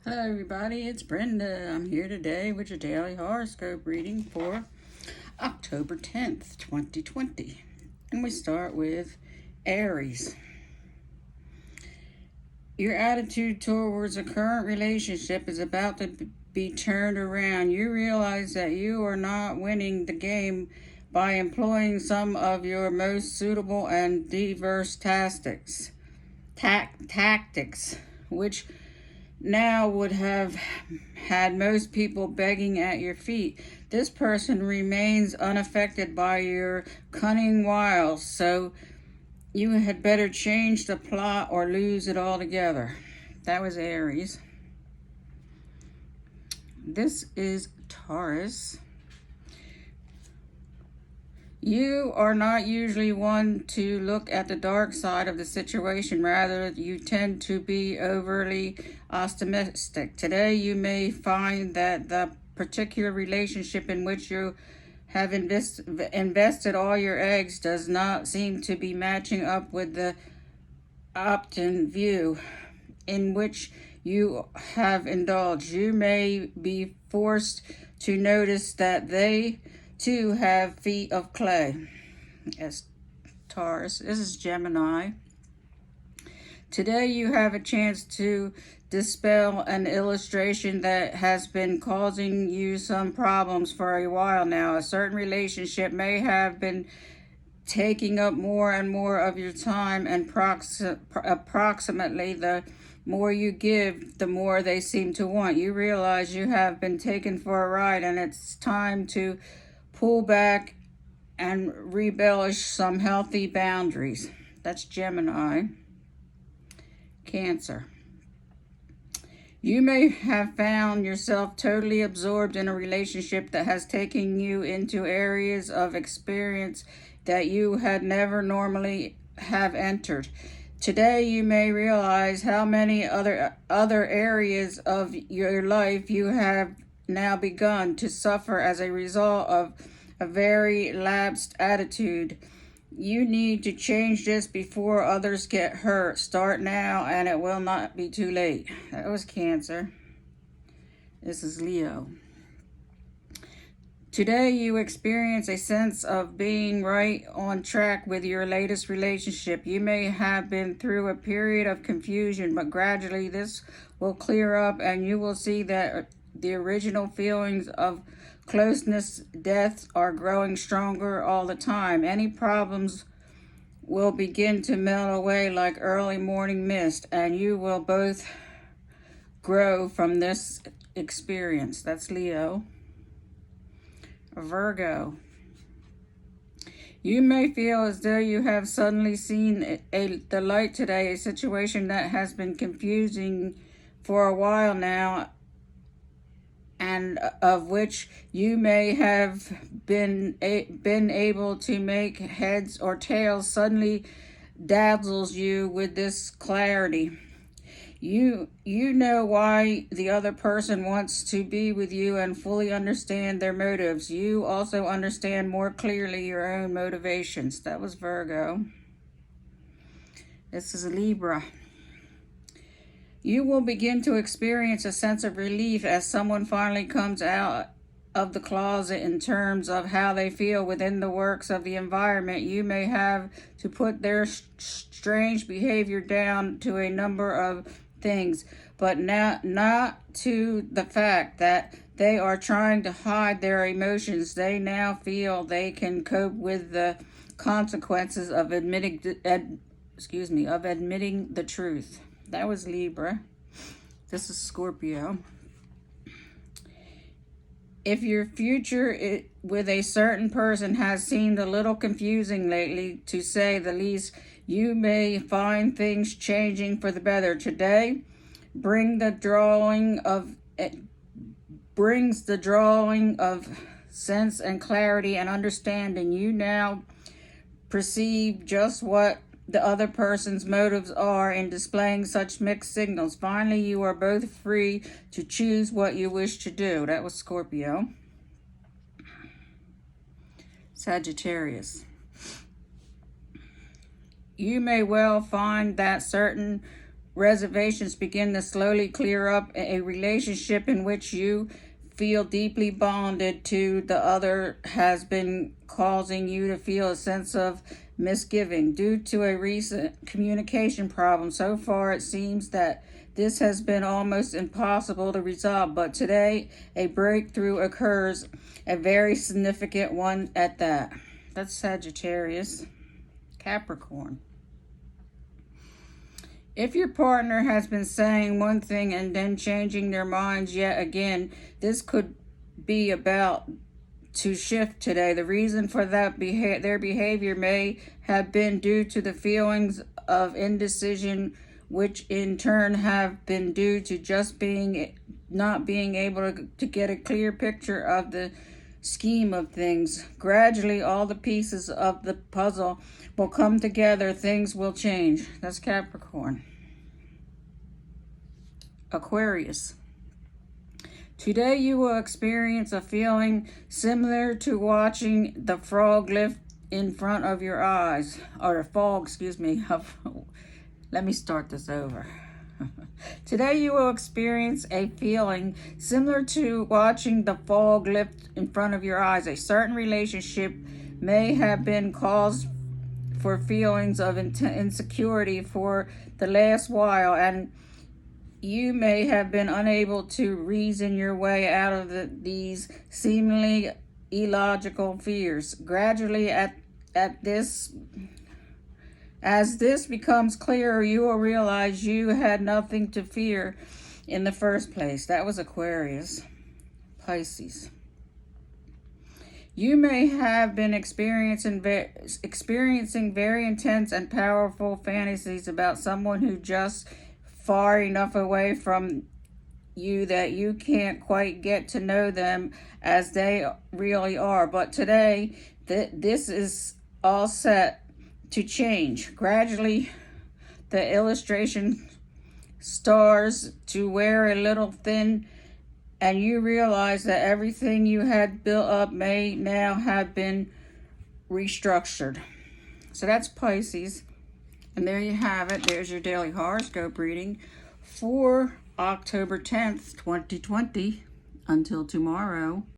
Hello everybody, it's Brenda. I'm here today with your daily horoscope reading for October 10th, 2020. And we start with Aries. Your attitude towards a current relationship is about to be turned around. You realize that you are not winning the game by employing some of your most suitable and diverse tactics, which now would have had most people begging at your feet. This person remains unaffected by your cunning wiles, so you had better change the plot or lose it altogether. That was Aries. This is Taurus. You are not usually one to look at the dark side of the situation. Rather, you tend to be overly optimistic. Today, you may find that the particular relationship in which you have invested all your eggs does not seem to be matching up with the opt-in view in which you have indulged. You may be forced to notice that they too have feet of clay. As Taurus, this is Gemini. Today you have a chance to dispel an illustration that has been causing you some problems for a while now. A certain relationship may have been taking up more and more of your time, and approximately the more you give, the more they seem to want. You realize you have been taken for a ride, and it's time to pull back and rebellish some healthy boundaries. That's Gemini. Cancer. You may have found yourself totally absorbed in a relationship that has taken you into areas of experience that you had never normally have entered. Today you may realize how many other areas of your life you have now begun to suffer as a result of a very lapsed attitude. You need to change this before others get hurt. Start now and it will not be too late. That was Cancer. This is Leo. Today you experience a sense of being right on track with your latest relationship. You may have been through a period of confusion, but gradually this will clear up and you will see that the original feelings of closeness, depth are growing stronger all the time. Any problems will begin to melt away like early morning mist, and you will both grow from this experience. That's Leo. Virgo. You may feel as though you have suddenly seen the light today, a situation that has been confusing for a while now, and of which you may have been able to make heads or tails, suddenly dazzles you with this clarity. You know why the other person wants to be with you and fully understand their motives. You also understand more clearly your own motivations. That was Virgo. This is Libra. You will begin to experience a sense of relief as someone finally comes out of the closet in terms of how they feel within the works of the environment. You may have to put their strange behavior down to a number of things, but not to the fact that they are trying to hide their emotions. They now feel they can cope with the consequences of admitting the truth. That was Libra. This is Scorpio. If your future with a certain person has seemed a little confusing lately, to say the least, you may find things changing for the better. Today brings the drawing of sense and clarity and understanding. You now perceive just what the other person's motives are in displaying such mixed signals. Finally, you are both free to choose what you wish to do. That was Scorpio. Sagittarius. You may well find that certain reservations begin to slowly clear up. A relationship in which you feel deeply bonded to the other has been causing you to feel a sense of misgiving due to a recent communication problem. So far, it seems that this has been almost impossible to resolve, but today a breakthrough occurs, a very significant one at that. That's Sagittarius. Capricorn. If your partner has been saying one thing and then changing their minds yet again, this could be about to shift today. The reason for that their behavior may have been due to the feelings of indecision, which in turn have been due to just not being able to get a clear picture of the scheme of things. Gradually, all the pieces of the puzzle will come together. Things will change. That's Capricorn. Aquarius. Today you will experience a feeling similar to watching the frog lift in front of your eyes, or the fog, excuse me. Let me start this over. Today you will experience a feeling similar to watching the fog lift in front of your eyes. A certain relationship may have been caused for feelings of insecurity for the last while, and you may have been unable to reason your way out of these seemingly illogical fears. Gradually, as this becomes clearer, you will realize you had nothing to fear in the first place. That was Aquarius. Pisces. You may have been experiencing very intense and powerful fantasies about someone who just far enough away from you that you can't quite get to know them as they really are. But today, this is all set to change. Gradually, the illustration starts to wear a little thin, and you realize that everything you had built up may now have been restructured. So that's Pisces. And there you have it. There's your daily horoscope reading for October 10th, 2020. Until tomorrow.